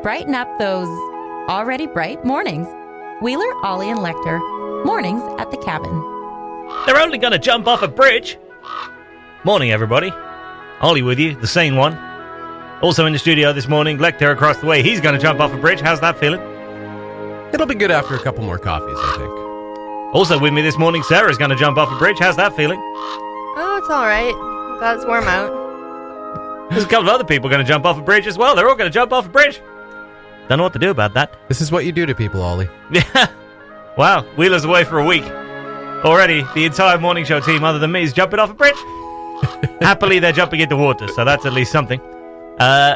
Brighten up those already bright mornings. Wheeler, Ollie, and Lekter. Mornings at the cabin. They're only going to jump off a bridge. Morning, everybody. Ollie with you, the sane one. Also in the studio this morning, Lekter across the way. He's going to jump off a bridge. How's that feeling? It'll be good after a couple more coffees, I think. Also with me this morning, Sarah's going to jump off a bridge. How's that feeling? Oh, it's all right. I'm glad it's warm out. There's a couple of other people going to jump off a bridge as well. They're all going to jump off a bridge. Don't know what to do about that. This is what you do to people, Ollie. Yeah. Wow, Wheeler's away for a week. Already, the entire morning show team, other than me, is jumping off a bridge. Happily, they're jumping into water, so that's at least something.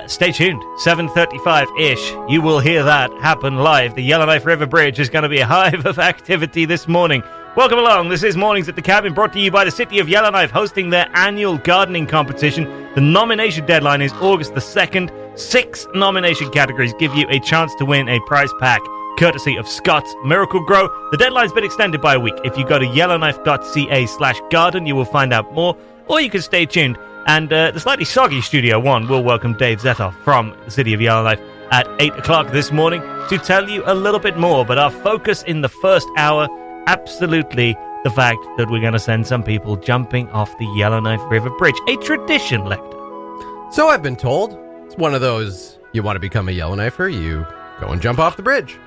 Stay tuned. 7:35-ish. You will hear that happen live. The Yellowknife River Bridge is going to be a hive of activity this morning. Welcome along. This is Mornings at the Cabin, brought to you by the City of Yellowknife, hosting their annual gardening competition. The nomination deadline is August the 2nd. 6 nomination categories give you a chance to win a prize pack, courtesy of Scott's Miracle Grow. The deadline's been extended by a week. If you go to yellowknife.ca/garden, you will find out more, or you can stay tuned. And the slightly soggy Studio 1 will welcome Dave Zethof from the City of Yellowknife at 8 o'clock this morning to tell you a little bit more. But our focus in the first hour, absolutely the fact that we're going to send some people jumping off the Yellowknife River Bridge. A tradition, Lekter. So I've been told. It's one of those, you want to become a Yellowknifer, you go and jump off the bridge.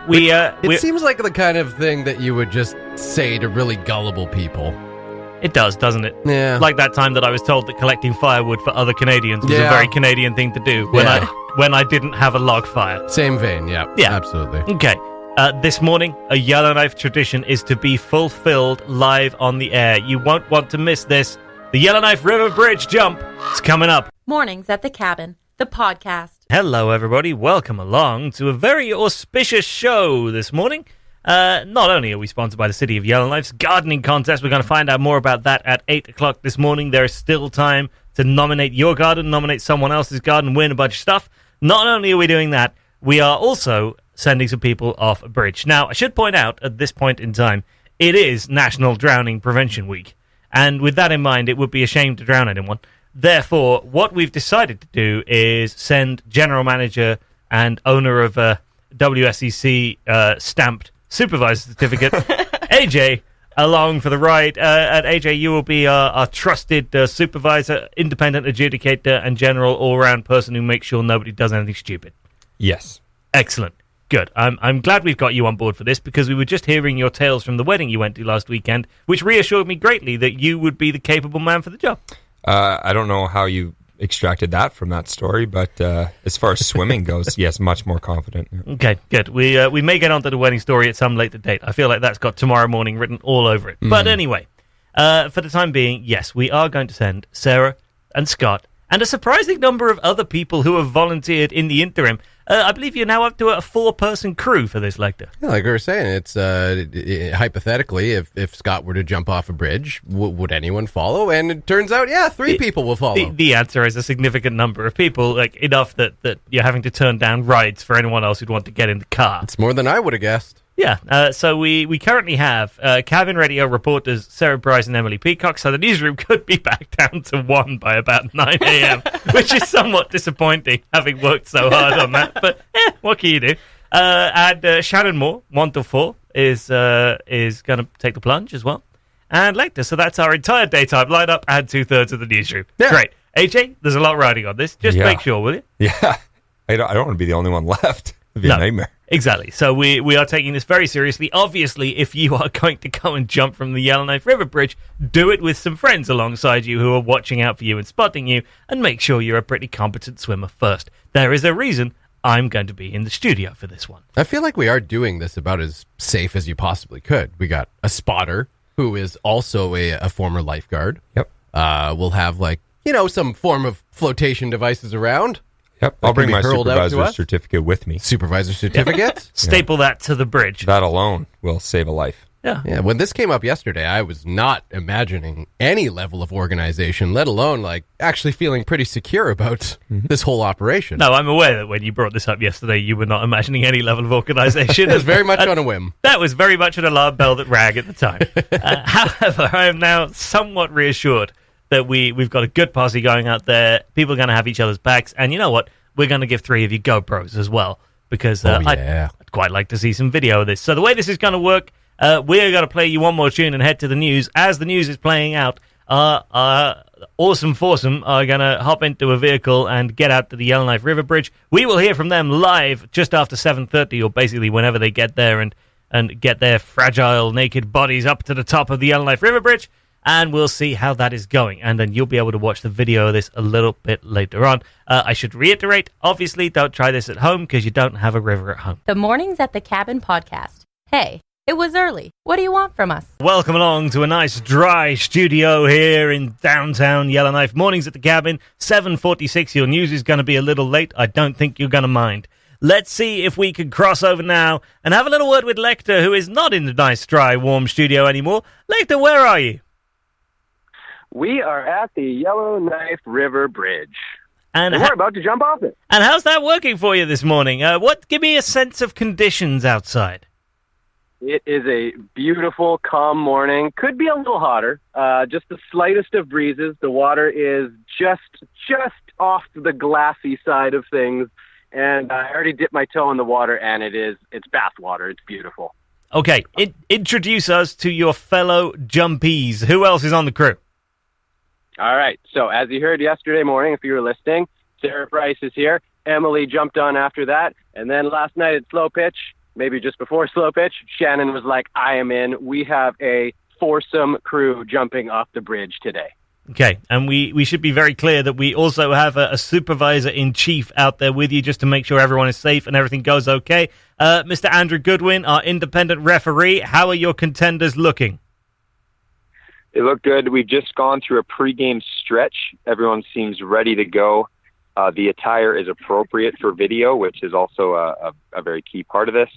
It seems like the kind of thing that you would just say to really gullible people. It does, doesn't it? Yeah. Like that time that I was told that collecting firewood for other Canadians was a very Canadian thing to do when I didn't have a log fire. Same vein, yeah. Absolutely. Okay. This morning, a Yellowknife tradition is to be fulfilled live on the air. You won't want to miss this. The Yellowknife River Bridge jump is coming up. Mornings at the cabin, the podcast. Hello, everybody. Welcome along to a very auspicious show this morning. Not only are we sponsored by the City of Yellowknife's gardening contest, we're going to find out more about that at 8 o'clock this morning. There is still time to nominate your garden, nominate someone else's garden, win a bunch of stuff. Not only are we doing that, we are also sending some people off a bridge. Now, I should point out at this point in time, it is National Drowning Prevention Week. And with that in mind, it would be a shame to drown anyone. Therefore, what we've decided to do is send General Manager and owner of a WSEC stamped supervisor certificate, AJ, along for the ride. At AJ, you will be our trusted supervisor, independent adjudicator, and general all-round person who makes sure nobody does anything stupid. Yes. Excellent. Good. I'm glad we've got you on board for this, because we were just hearing your tales from the wedding you went to last weekend, which reassured me greatly that you would be the capable man for the job. I don't know how you extracted that from that story, but as far as swimming goes, yes, much more confident. Yeah. Okay, good. We may get onto the wedding story at some later date. I feel like that's got tomorrow morning written all over it. But anyway, for the time being, yes, we are going to send Sarah and Scott and a surprising number of other people who have volunteered in the interim. I believe you're now up to a 4-person crew for this, Lekter. Yeah, like we were saying, it's hypothetically, if Scott were to jump off a bridge, would anyone follow? And it turns out, 3 people will follow. The answer is a significant number of people, like enough that you're having to turn down rides for anyone else who'd want to get in the car. It's more than I would have guessed. Yeah, so we currently have cabin radio reporters Sarah Bryce and Emily Peacock, so the newsroom could be back down to 1 by about 9 a.m., which is somewhat disappointing, having worked so hard on that, but what can you do? And Shannon Moore, 1 to 4, is going to take the plunge as well. And Lekter, so that's our entire daytime lineup and 2/3 of the newsroom. Yeah. Great. AJ, there's a lot riding on this. Just make sure, will you? Yeah. I don't want to be the only one left. It'd be a nightmare. Exactly. So we are taking this very seriously. Obviously, if you are going to go and jump from the Yellowknife River Bridge, do it with some friends alongside you who are watching out for you and spotting you, and make sure you're a pretty competent swimmer first. There is a reason I'm going to be in the studio for this one. I feel like we are doing this about as safe as you possibly could. We got a spotter who is also a former lifeguard. Yep. We'll have some form of flotation devices around. Yep, I'll bring my supervisor certificate with me. Supervisor certificate? Staple that to the bridge. That alone will save a life. Yeah. When this came up yesterday, I was not imagining any level of organization, let alone actually feeling pretty secure about this whole operation. No, I'm aware that when you brought this up yesterday, you were not imagining any level of organization. It was very much on a whim. That was very much an alarm bell that rang at the time. However, I am now somewhat reassured that we've got a good posse going out there. People are going to have each other's backs. And you know what? we're going to give 3 of you GoPros as well, because yeah. I'd quite like to see some video of this. So the way this is going to work, we're going to play you one more tune and head to the news. As the news is playing out, Awesome Foursome are going to hop into a vehicle and get out to the Yellowknife River Bridge. We will hear from them live just after 7:30, or basically whenever they get there and get their fragile, naked bodies up to the top of the Yellowknife River Bridge, and we'll see how that is going. And then you'll be able to watch the video of this a little bit later on. I should reiterate, obviously, don't try this at home because you don't have a river at home. The Mornings at the Cabin podcast. Hey, it was early. What do you want from us? Welcome along to a nice dry studio here in downtown Yellowknife. Mornings at the Cabin, 7:46. Your news is going to be a little late. I don't think you're going to mind. Let's see if we can cross over now and have a little word with Lekter, who is not in the nice, dry, warm studio anymore. Lekter, where are you? We are at the Yellowknife River Bridge. And we're about to jump off it. And how's that working for you this morning? Give me a sense of conditions outside. It is a beautiful, calm morning. Could be a little hotter. Just the slightest of breezes. The water is just off the glassy side of things. And I already dipped my toe in the water, and it's bath water. It's beautiful. Okay, introduce us to your fellow jumpies. Who else is on the crew? All right. So as you heard yesterday morning, if you were listening, Sarah Price is here. Emily jumped on after that. And then last night at slow pitch, maybe just before slow pitch, Shannon was like, I am in. We have a foursome crew jumping off the bridge today. Okay, and we should be very clear that we also have a supervisor-in-chief out there with you just to make sure everyone is safe and everything goes okay. Mr. Andrew Goodwin, our independent referee, how are your contenders looking? They look good. We've just gone through a pregame stretch. Everyone seems ready to go. The attire is appropriate for video, which is also a very key part of this.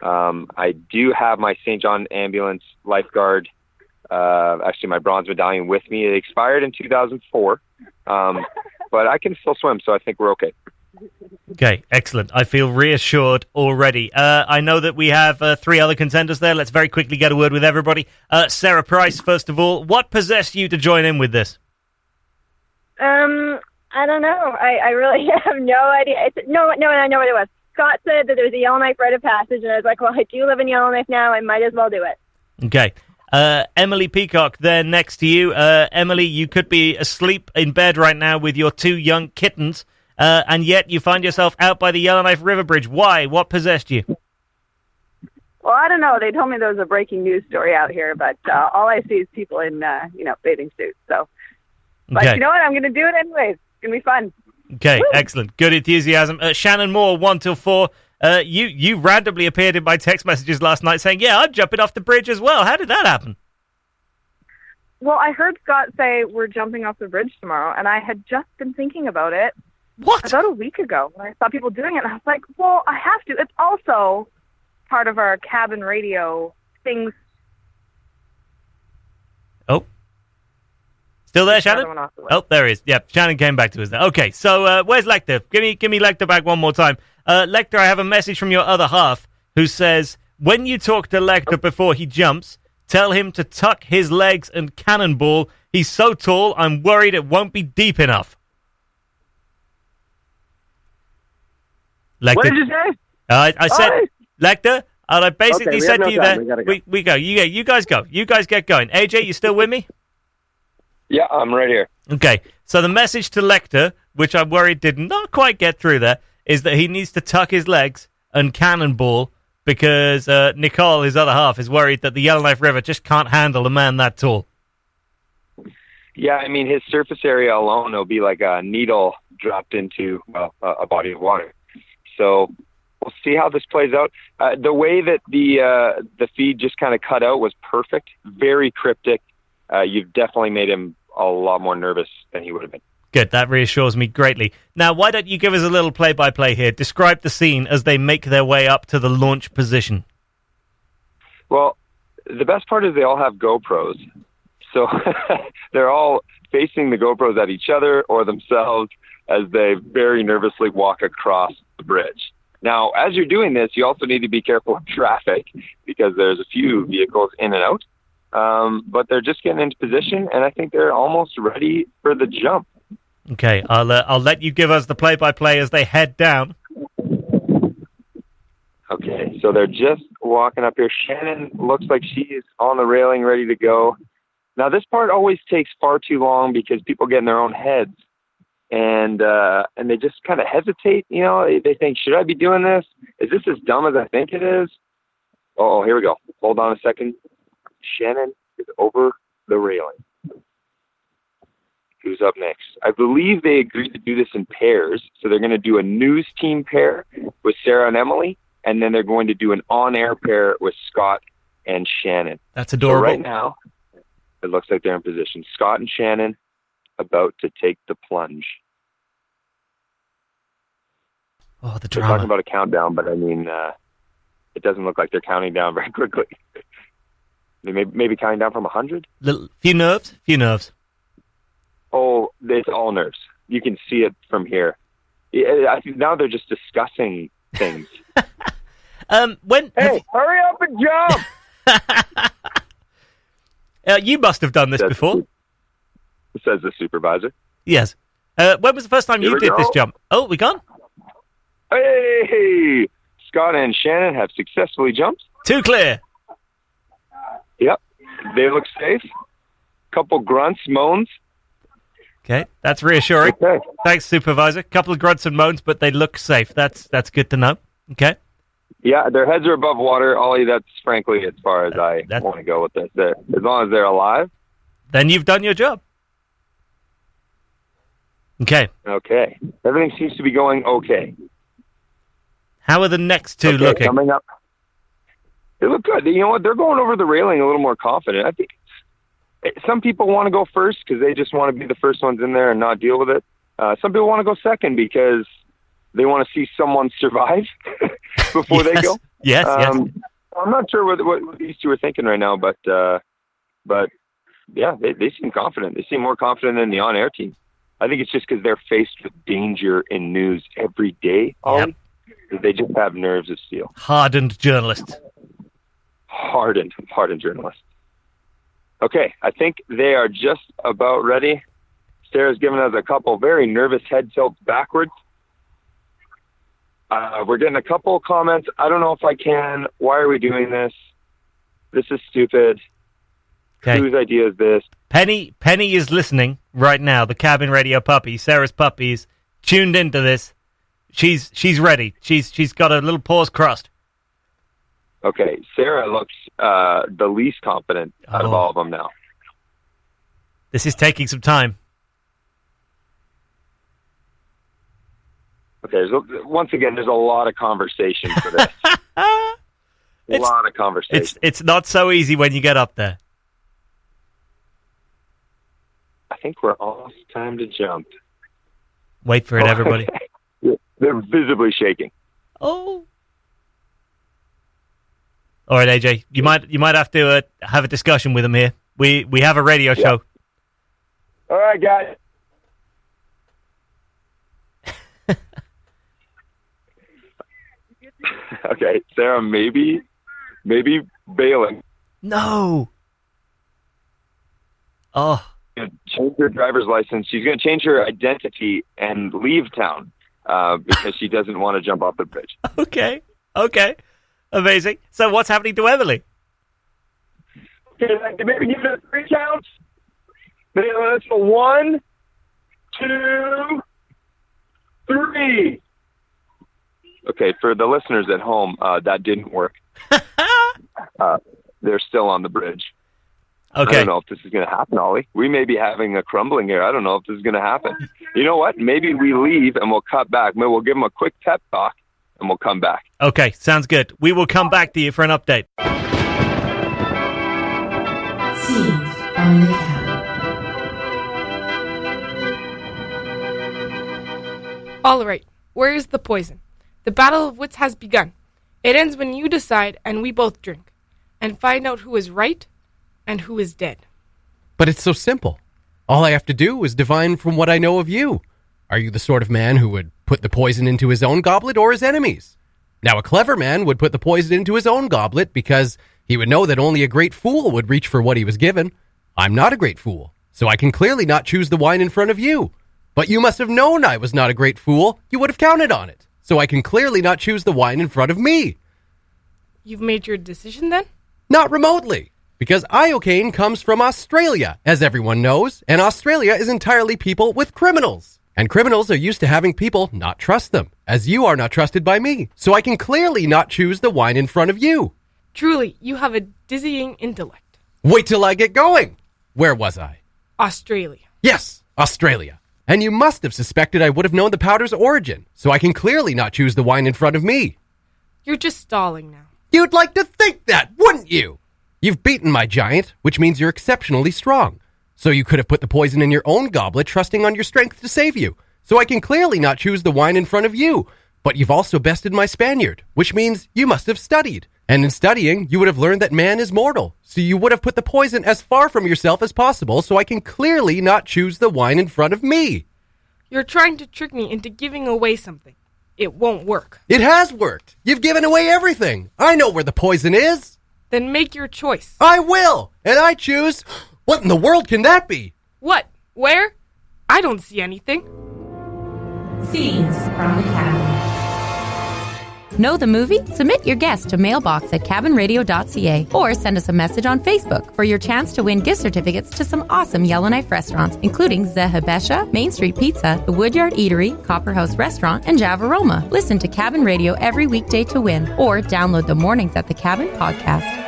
I do have my St. John Ambulance lifeguard, actually my bronze medallion with me. It expired in 2004, but I can still swim, so I think we're okay. Okay, excellent. I feel reassured already. I know that we have 3 other contenders there. Let's very quickly get a word with everybody. Sarah Price, first of all, what possessed you to join in with this? I don't know. I really have no idea. No, I know what it was. Scott said that there's a Yellowknife rite of passage, and I was like, well, I do live in Yellowknife now. I might as well do it. Okay. Emily Peacock there next to you. Emily, you could be asleep in bed right now with your 2 young kittens, and yet you find yourself out by the Yellowknife River Bridge. Why? What possessed you? Well, I don't know. They told me there was a breaking news story out here, but all I see is people in, bathing suits. So, but okay. You know what? I'm going to do it anyways. It's going to be fun. Okay, Woo! Excellent. Good enthusiasm. Shannon Moore, 1 till 4. You randomly appeared in my text messages last night saying, yeah, I'm jumping off the bridge as well. How did that happen? Well, I heard Scott say we're jumping off the bridge tomorrow, and I had just been thinking about it. What? About a week ago when I saw people doing it, and I was like, well, I have to. It's also part of our cabin radio things. Oh. Still there, Shannon? Oh, there he is. Yep, Shannon came back to us there. Okay, so where's Lekter? Give me Lekter back one more time. Lekter, I have a message from your other half who says, when you talk to Lekter before he jumps, tell him to tuck his legs and cannonball. He's so tall, I'm worried it won't be deep enough. Lekter, What did you say? I said, Lekter, and I basically Okay, said to you time. there, We gotta go. You guys go. You guys get going. AJ, you still with me? Yeah, I'm right here. Okay, so the message to Lekter, which I'm worried did not quite get through there, is that he needs to tuck his legs and cannonball because Nicole, his other half, is worried that the Yellowknife River just can't handle a man that tall. Yeah, I mean, his surface area alone will be like a needle dropped into a body of water. So we'll see how this plays out. The way that the feed just kind of cut out was perfect, very cryptic. You've definitely made him a lot more nervous than he would have been. Good, that reassures me greatly. Now, why don't you give us a little play-by-play here? Describe the scene as they make their way up to the launch position. Well, the best part is they all have GoPros. So they're all facing the GoPros at each other or themselves as they very nervously walk across the bridge. Now, as you're doing this, you also need to be careful of traffic because there's a few vehicles in and out. But they're just getting into position, and I think they're almost ready for the jump. Okay, I'll let you give us the play-by-play as they head down. Okay, so they're just walking up here. Shannon looks like she is on the railing, ready to go. Now, this part always takes far too long because people get in their own heads, and they just kind of hesitate. You know, they think, should I be doing this? Is this as dumb as I think it is? Oh, here we go. Hold on a second. Shannon is over the railing. Who's up next? I believe they agreed to do this in pairs, so they're going to do a news team pair with Sarah and Emily, and then they're going to do an on-air pair with Scott and Shannon. That's adorable. So right now, it looks like they're in position. Scott and Shannon about to take the plunge. Oh, the They're drama. talking about a countdown, but I mean, it doesn't look like they're counting down very quickly. They maybe counting down from 100? Few nerves. Oh, it's all nerves. You can see it from here. I think now they're just discussing things. Hey, hurry up and jump! You must have done this before. Says the supervisor. Yes. When was the first time you did this jump? Oh, we gone? Hey! Scott and Shannon have successfully jumped. Too clear. Yep. They look safe. Couple grunts, moans. Okay, that's reassuring. Okay. Thanks, supervisor. Couple of grunts and moans, but they look safe. That's good to know. Okay. Yeah, their heads are above water, Ollie. That's frankly as far as I want to go with this. As long as they're alive. Then you've done your job. Okay. Okay. Everything seems to be going okay. How are the next two looking? Coming up. They look good. You know what? They're going over the railing a little more confident. I think some people want to go first because they just want to be the first ones in there and not deal with it. Some people want to go second because they want to see someone survive before they go. Yes. I'm not sure what these two are thinking right now, but yeah, they seem confident. They seem more confident than the on-air team. I think it's just because they're faced with danger in news every day, Ollie. Yep. They just have nerves of steel. Hardened journalists. Hardened journalists. Okay, I think they are just about ready. Sarah's given us a couple very nervous head tilts backwards. We're getting a couple comments. I don't know if I can. Why are we doing this? This is stupid. Okay. Whose idea is this? Penny is listening right now. The cabin radio puppy, Sarah's puppy, is tuned into this. She's ready. She's got a little paws crossed. Okay, Sarah looks the least confident out of all of them now. This is taking some time. Okay, once again, there's a lot of conversation for this. A lot of conversation. It's not so easy when you get up there. I think we're almost time to jump. Wait for it, everybody. They're visibly shaking. Oh. All right, AJ, you might have to have a discussion with them here. We have a radio show. All right, guys. Okay, Sarah, maybe bailing. No. Oh. Change her driver's license. She's going to change her identity and leave town because she doesn't want to jump off the bridge. Okay. Amazing. So what's happening to Emelie? Okay, maybe give it 3 counts. Maybe let's go 1, 2, 3. Okay, for the listeners at home, that didn't work. They're still on the bridge. Okay. I don't know if this is going to happen, Ollie. We may be having a crumbling here. I don't know if this is going to happen. You know what? Maybe we leave and we'll cut back. Maybe we'll give them a quick pep talk and we'll come back. Okay, sounds good. We will come back to you for an update. Scenes on the cabin. All right, where is the poison? The battle of wits has begun. It ends when you decide and we both drink and find out who is right and who is dead. But it's so simple. All I have to do is divine from what I know of you. Are you the sort of man who would put the poison into his own goblet or his enemies? Now, a clever man would put the poison into his own goblet because he would know that only a great fool would reach for what he was given. I'm not a great fool, so I can clearly not choose the wine in front of you. But you must have known I was not a great fool. You would have counted on it. So I can clearly not choose the wine in front of me. You've made your decision then? Not remotely. Because iocane comes from Australia, as everyone knows, and Australia is entirely people with criminals. And criminals are used to having people not trust them, as you are not trusted by me. So I can clearly not choose the wine in front of you. Truly, you have a dizzying intellect. Wait till I get going. Where was I? Australia. Yes, Australia. And you must have suspected I would have known the powder's origin, so I can clearly not choose the wine in front of me. You're just stalling now. You'd like to think that, wouldn't you? You've beaten my giant, which means you're exceptionally strong. So you could have put the poison in your own goblet, trusting on your strength to save you. So I can clearly not choose the wine in front of you. But you've also bested my Spaniard, which means you must have studied. And in studying, you would have learned that man is mortal. So you would have put the poison as far from yourself as possible, so I can clearly not choose the wine in front of me. You're trying to trick me into giving away something. It won't work. It has worked. You've given away everything. I know where the poison is. Then make your choice. I will. And I choose... What in the world can that be? What? Where? I don't see anything. Scenes from the cabin. Know the movie? Submit your guess to mailbox@cabinradio.ca or send us a message on Facebook for your chance to win gift certificates to some awesome Yellowknife restaurants, including Zehabesha, Main Street Pizza, The Woodyard Eatery, Copper House Restaurant, and Javaroma. Listen to Cabin Radio every weekday to win, or download the Mornings at the Cabin podcast.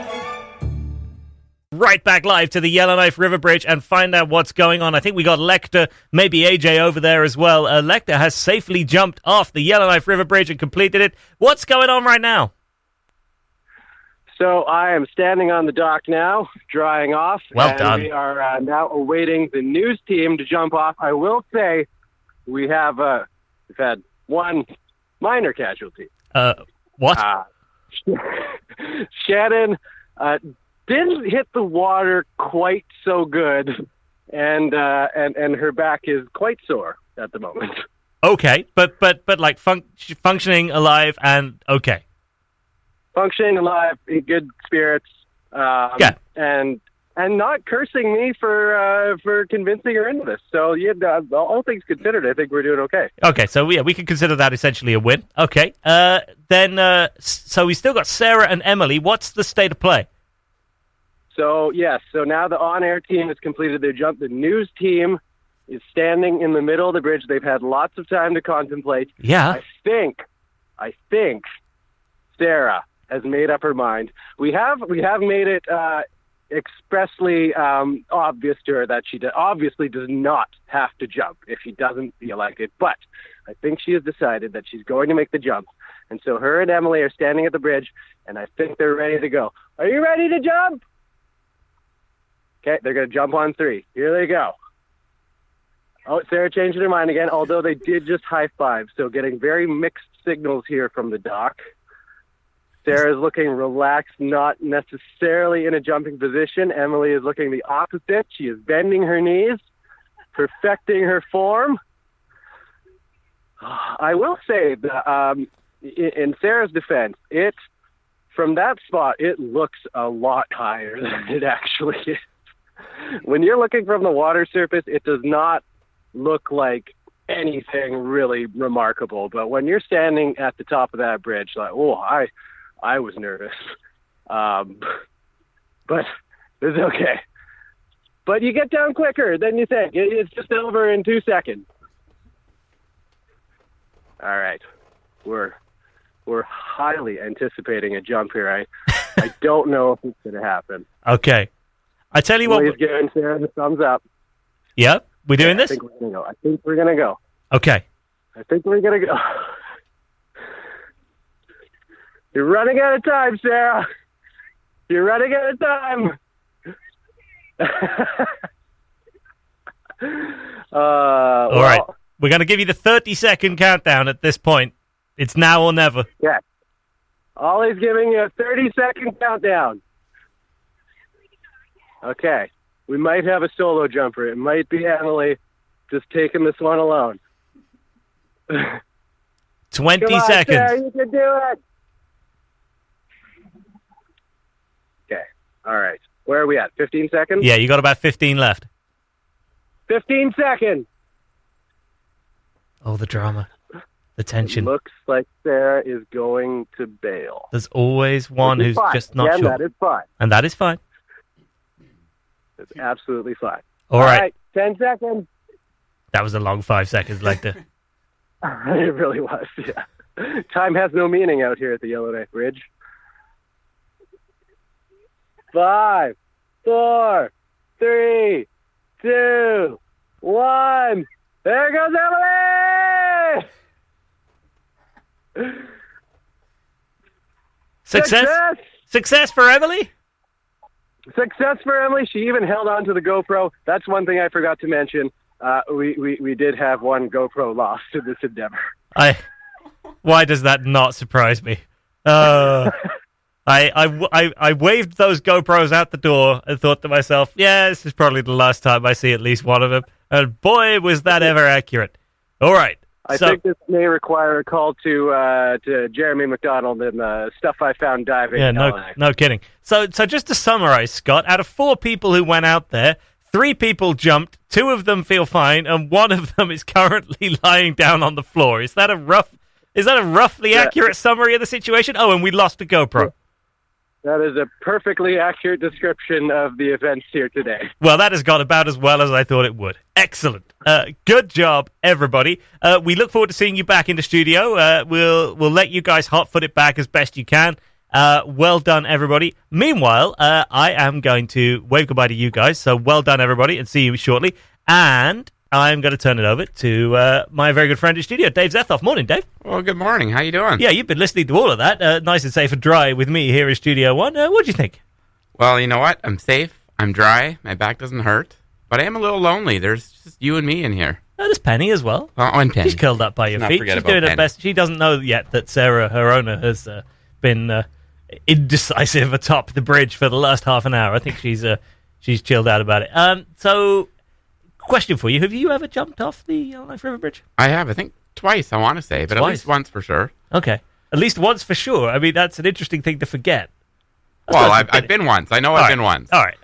Right back live to the Yellowknife River Bridge and find out what's going on. I think we got Lekter, maybe AJ over there as well. Lekter has safely jumped off the Yellowknife River Bridge and completed it. What's going on right now? So I am standing on the dock now, drying off. Well done. We are now awaiting the news team to jump off. I will say we've had one minor casualty. What? Shannon didn't hit the water quite so good, and her back is quite sore at the moment. Okay, but like functioning, alive, and okay. Functioning, alive, in good spirits. Yeah. And not cursing me for convincing her into this. So all things considered, I think we're doing okay. Okay, so yeah, we can consider that essentially a win. Okay, so we still got Sarah and Emily. What's the state of play? So, yes, so now the on-air team has completed their jump. The news team is standing in the middle of the bridge. They've had lots of time to contemplate. Yeah. I think Sarah has made up her mind. We have made it expressly obvious to her that she obviously does not have to jump if she doesn't feel like it. But I think she has decided that she's going to make the jump. And so her and Emily are standing at the bridge, and I think they're ready to go. Are you ready to jump? Okay, they're going to jump on 3. Here they go. Oh, Sarah changed her mind again, although they did just high-five, so getting very mixed signals here from the dock. Sarah's looking relaxed, not necessarily in a jumping position. Emily is looking the opposite. She is bending her knees, perfecting her form. I will say that in Sarah's defense, from that spot, it looks a lot higher than it actually is. When you're looking from the water surface, it does not look like anything really remarkable. But when you're standing at the top of that bridge, like, I was nervous. But it's okay. But you get down quicker than you think. It's just over in 2 seconds. All right. We're highly anticipating a jump here. I don't know if it's going to happen. Okay. I tell you what. Please giving Sarah the thumbs up. Yep. We're doing this? I think we're going to go. Okay. I think we're going to go. You're running out of time, Sarah. You're running out of time. All right. We're going to give you the 30-second countdown at this point. It's now or never. Yeah. Ollie's giving you a 30-second countdown. Okay. We might have a solo jumper. It might be Emily just taking this one alone. 20 Come on, seconds. Sarah, you can do it. Okay. All right. Where are we at? 15 seconds? Yeah, you got about 15 left. 15 seconds. Oh, the drama. The tension. Looks like Sarah is going to bail. There's always one who's fine. just not sure. That is fine. And that is fine. It's absolutely fine. All right. 10 seconds. That was a long 5 seconds, Lekter. It really was, yeah. Time has no meaning out here at the Yellowknife Bridge. 5, 4, 3, 2, 1. There goes Emelie! Success for Emily? Success for Emily. She even held on to the GoPro. That's one thing I forgot to mention. We did have one GoPro lost in this endeavor. Why does that not surprise me? I waved those GoPros out the door and thought to myself, yeah, this is probably the last time I see at least one of them. And boy, was that ever accurate. All right. I think this may require a call to Jeremy McDonald and Stuff I Found Diving. Yeah, no kidding. So just to summarize, Scott, out of 4 people who went out there, 3 people jumped, 2 of them feel fine, and 1 of them is currently lying down on the floor. Is that a roughly accurate summary of the situation? Oh, and we lost a GoPro. That is a perfectly accurate description of the events here today. Well, that has gone about as well as I thought it would. Excellent. Good job, everybody. We look forward to seeing you back in the studio. We'll let you guys hot-foot it back as best you can. Well done, everybody. Meanwhile, I am going to wave goodbye to you guys. So well done, everybody, and see you shortly. And I'm going to turn it over to my very good friend in studio, Dave Zethof. Morning, Dave. Well, good morning. How you doing? Yeah, you've been listening to all of that. Nice and safe and dry with me here in Studio One. What do you think? Well, you know what? I'm safe. I'm dry. My back doesn't hurt. But I am a little lonely. There's just you and me in here. Oh, there's Penny as well. Oh, and Penny. She's curled up by your feet. She's doing her best. She doesn't know yet that Sarah, her owner, has been indecisive atop the bridge for the last half an hour. I think she's chilled out about it. So, question for you. Have you ever jumped off the Yellowknife River Bridge? I have. I think twice, I want to say. But at least once for sure. Okay. At least once for sure. I mean, that's an interesting thing to forget. Well, I've been once. I know I've been once. All right.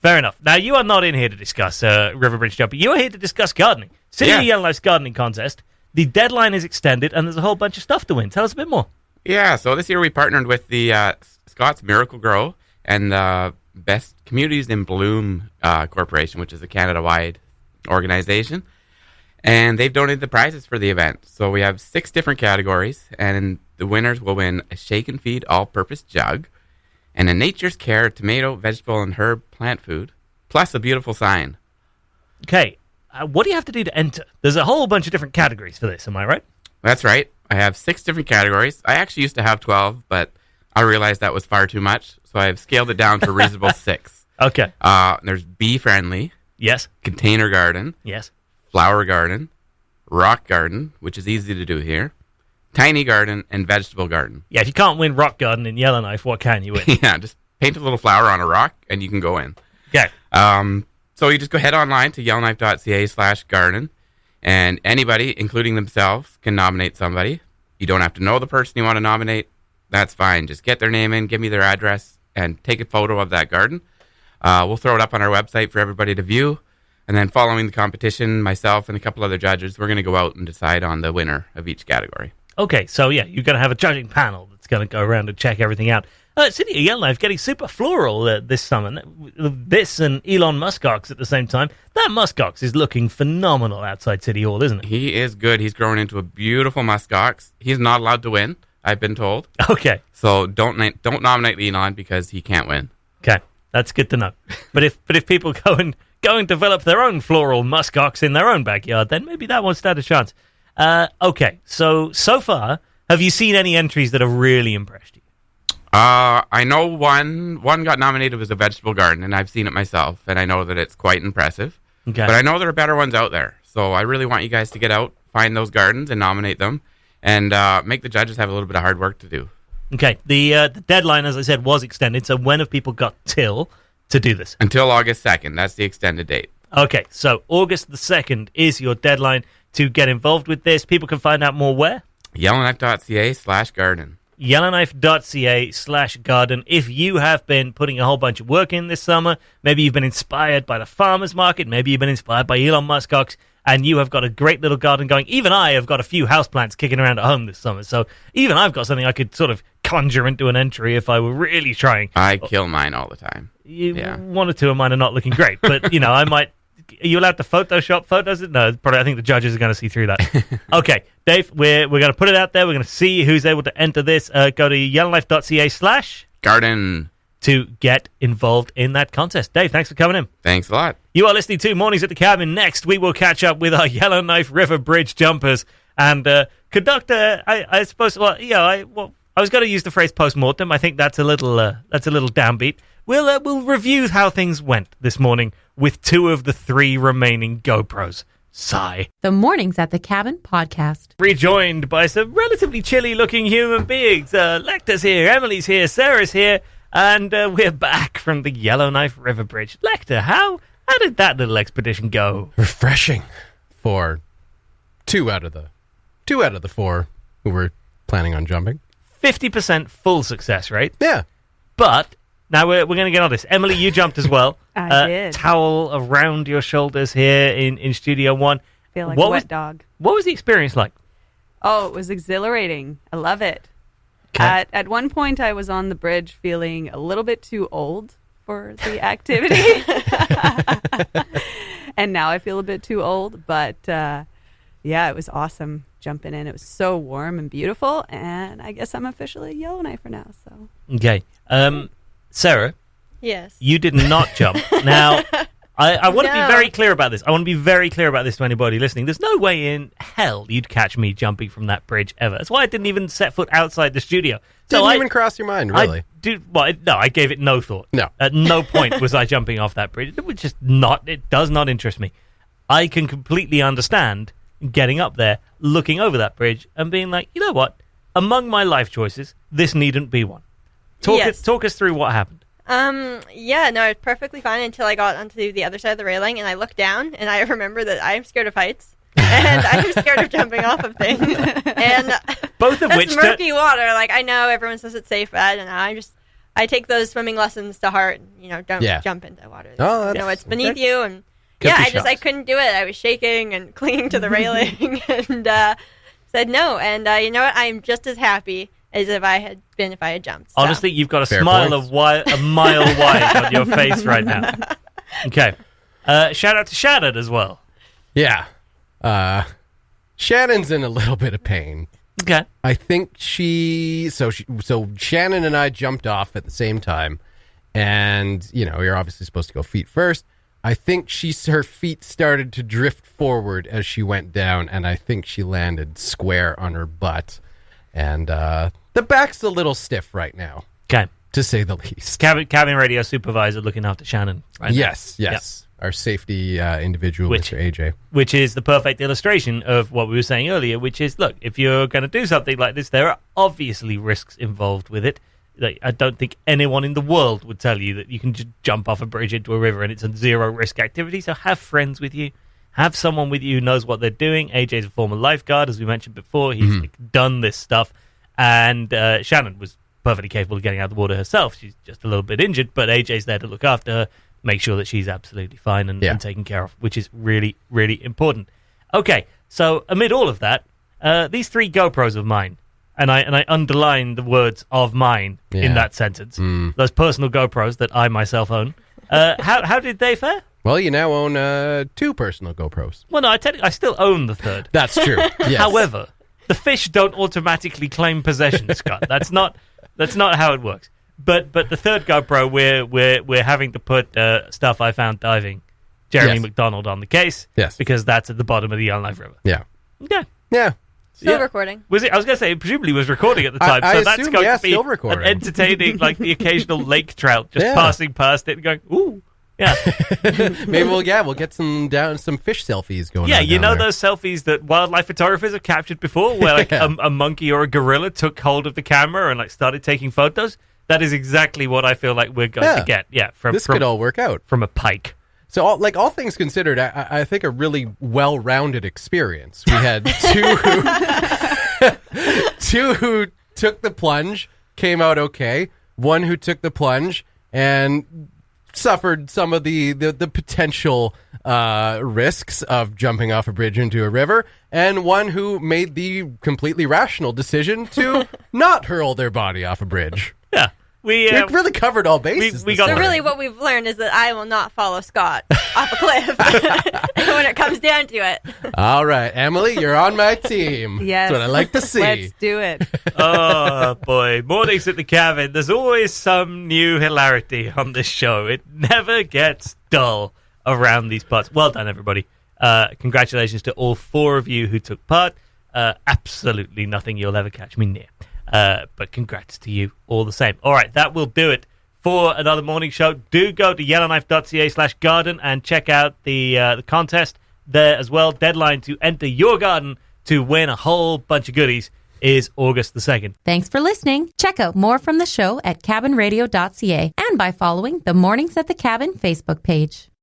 Fair enough. Now, you are not in here to discuss River Bridge jumping. You are here to discuss gardening. City of Yellowknife's gardening contest. The deadline is extended, and there's a whole bunch of stuff to win. Tell us a bit more. Yeah, so this year we partnered with the Scott's Miracle Grow and the Best Communities in Bloom Corporation, which is a Canada-wide organization. And they've donated the prizes for the event. So we have 6 different categories, and the winners will win a shake and feed all-purpose jug, and a Nature's Care tomato, vegetable, and herb plant food, plus a beautiful sign. Okay, what do you have to do to enter? There's a whole bunch of different categories for this, am I right? That's right. I have 6 different categories. I actually used to have 12, but I realized that was far too much, so I've scaled it down to a reasonable 6. Okay. There's bee-friendly. Yes. Container garden. Yes. Flower garden. Rock garden, which is easy to do here. Tiny garden and vegetable garden. Yeah, if you can't win rock garden in Yellowknife, what can you win? Yeah, just paint a little flower on a rock and you can go in. Okay. So you just go head online to yellowknife.ca/garden, and anybody, including themselves, can nominate somebody. You don't have to know the person you want to nominate. That's fine. Just get their name in, give me their address, and take a photo of that garden. We'll throw it up on our website for everybody to view. And then following the competition, myself and a couple other judges, we're going to go out and decide on the winner of each category. Okay, so yeah, you're going to have a judging panel that's going to go around and check everything out. City of Yellowknife getting super floral this summer. This and Elon Muskox at the same time. That Muskox is looking phenomenal outside City Hall, isn't it? He is good. He's grown into a beautiful Muskox. He's not allowed to win, I've been told. Okay. So don't nominate Elon because he can't win. Okay, that's good to know. But if people go and develop their own floral Muskox in their own backyard, then maybe that won't stand a chance. Okay, so far, have you seen any entries that have really impressed you? I know one got nominated as a vegetable garden, and I've seen it myself, and I know that it's quite impressive. Okay. But I know there are better ones out there, so I really want you guys to get out, find those gardens, and nominate them, and make the judges have a little bit of hard work to do. Okay, the deadline, as I said, was extended, so when have people got till to do this? Until August 2nd. That's the extended date. Okay, so August the 2nd is your deadline to get involved with this. People can find out more where? Yellowknife.ca/garden. Yellowknife.ca/garden. If you have been putting a whole bunch of work in this summer, maybe you've been inspired by the farmers market, maybe you've been inspired by Elon Muskox, and you have got a great little garden going. Even I have got a few houseplants kicking around at home this summer, so even I've got something I could sort of conjure into an entry if I were really trying. I kill mine all the time. One or two of mine are not looking great, but, I might... Are you allowed to Photoshop photos? No, probably. I think the judges are going to see through that. Okay, Dave, we're going to put it out there. We're going to see who's able to enter this. Go to yellowknife.ca/garden to get involved in that contest. Dave, thanks for coming in. Thanks a lot. You are listening to Mornings at the Cabin. Next, we will catch up with our Yellowknife River Bridge jumpers and conduct I suppose. Well, I was going to use the phrase post-mortem. I think that's a little downbeat. We'll review how things went this morning with 2 of the 3 remaining GoPros. Sigh. The Mornings at the Cabin podcast. Rejoined by some relatively chilly-looking human beings. Lekter's here, Emelie's here, Sarah's here, and we're back from the Yellowknife River Bridge. Lekter, how did that little expedition go? Refreshing for 2 out of the 4 who were planning on jumping. 50% full success rate. Yeah. But... Now, we're going to get on this. Emelie, you jumped as well. I did. Towel around your shoulders here in Studio One. Feel like a wet dog. What was the experience like? Oh, it was exhilarating. I love it. Okay. At one point, I was on the bridge feeling a little bit too old for the activity. And now I feel a bit too old. But, it was awesome jumping in. It was so warm and beautiful. And I guess I'm officially a Yellowknifer now. So. Okay. Sarah? Yes. You did not jump. Now, I want to be very clear about this. I want to be very clear about this to anybody listening. There's no way in hell you'd catch me jumping from that bridge ever. That's why I didn't even set foot outside the studio. Didn't even cross your mind, really? I gave it no thought. No. At no point was I jumping off that bridge. It does not interest me. I can completely understand getting up there, looking over that bridge, and being like, you know what? Among my life choices, this needn't be one. Talk us through what happened. It's perfectly fine until I got onto the other side of the railing and I looked down and I remember that I'm scared of heights and I'm scared of jumping off of things. And both of which murky water. Like, I know everyone says it's safe, but I don't know. I take those swimming lessons to heart. Don't jump into water. It's beneath you. And I couldn't do it. I was shaking and clinging to the railing and said no. And you know what? I'm just as happy as if I had jumped. So. Honestly, you've got a smile a mile wide on your face right now. Okay. Shout out to Shannon as well. Yeah. Shannon's in a little bit of pain. Okay. I think so Shannon and I jumped off at the same time. And, you're obviously supposed to go feet first. I think her feet started to drift forward as she went down. And I think she landed square on her butt. And the back's a little stiff right now. Okay. To say the least. Cabin radio supervisor looking after Shannon right now. Yes. Yep. Our safety individual, Mr. AJ. Which is the perfect illustration of what we were saying earlier, which is, look, if you're going to do something like this, there are obviously risks involved with it. Like, I don't think anyone in the world would tell you that you can just jump off a bridge into a river and it's a zero-risk activity. So have friends with you. Have someone with you who knows what they're doing. AJ's a former lifeguard, as we mentioned before. He's done this stuff. And Shannon was perfectly capable of getting out of the water herself. She's just a little bit injured, but AJ's there to look after her, make sure that she's absolutely fine and taken care of, which is really, really important. Okay, so amid all of that, these 3 GoPros of mine, and I underline the words "of mine" in that sentence, those personal GoPros that I myself own, how did they fare? Well, you now own 2 personal GoPros. Well, no, I still own the 3rd. That's true. Yes. However, the fish don't automatically claim possession, Scott. That's not how it works. But the 3rd GoPro, we're having to put stuff I found diving, Jeremy McDonald, on the case. Yes. Because that's at the bottom of the Yellowknife River. Yeah. Okay. Yeah. Still recording. Was it? I was going to say, it presumably was recording at the time. I so that's assume, going to be still recording. an entertaining, like the occasional lake trout just passing past it and going, ooh. Yeah. Maybe we'll get some fish selfies going on. Yeah, you know there. those selfies that wildlife photographers have captured before where like a monkey or a gorilla took hold of the camera and like started taking photos? That is exactly what I feel like we're going to get. Yeah, this could all work out. From a pike. So, all things considered, I think a really well-rounded experience. We had two who took the plunge, came out okay. One who took the plunge and suffered some of the potential risks of jumping off a bridge into a river, and one who made the completely rational decision to not hurl their body off a bridge. Yeah. We really covered all bases. So really what we've learned is that I will not follow Scott off a cliff when it comes down to it. All right, Emily, you're on my team. Yes. That's what I like to see. Let's do it. Oh, boy. Mornings at the cabin. There's always some new hilarity on this show. It never gets dull around these parts. Well done, everybody. Congratulations to all 4 of you who took part. Absolutely nothing you'll ever catch me near. But congrats to you all the same. All right, that will do it for another morning show. Do go to yellowknife.ca/garden and check out the contest there as well. Deadline to enter your garden to win a whole bunch of goodies is August the 2nd. Thanks for listening. Check out more from the show at cabinradio.ca and by following the Mornings at the Cabin Facebook page.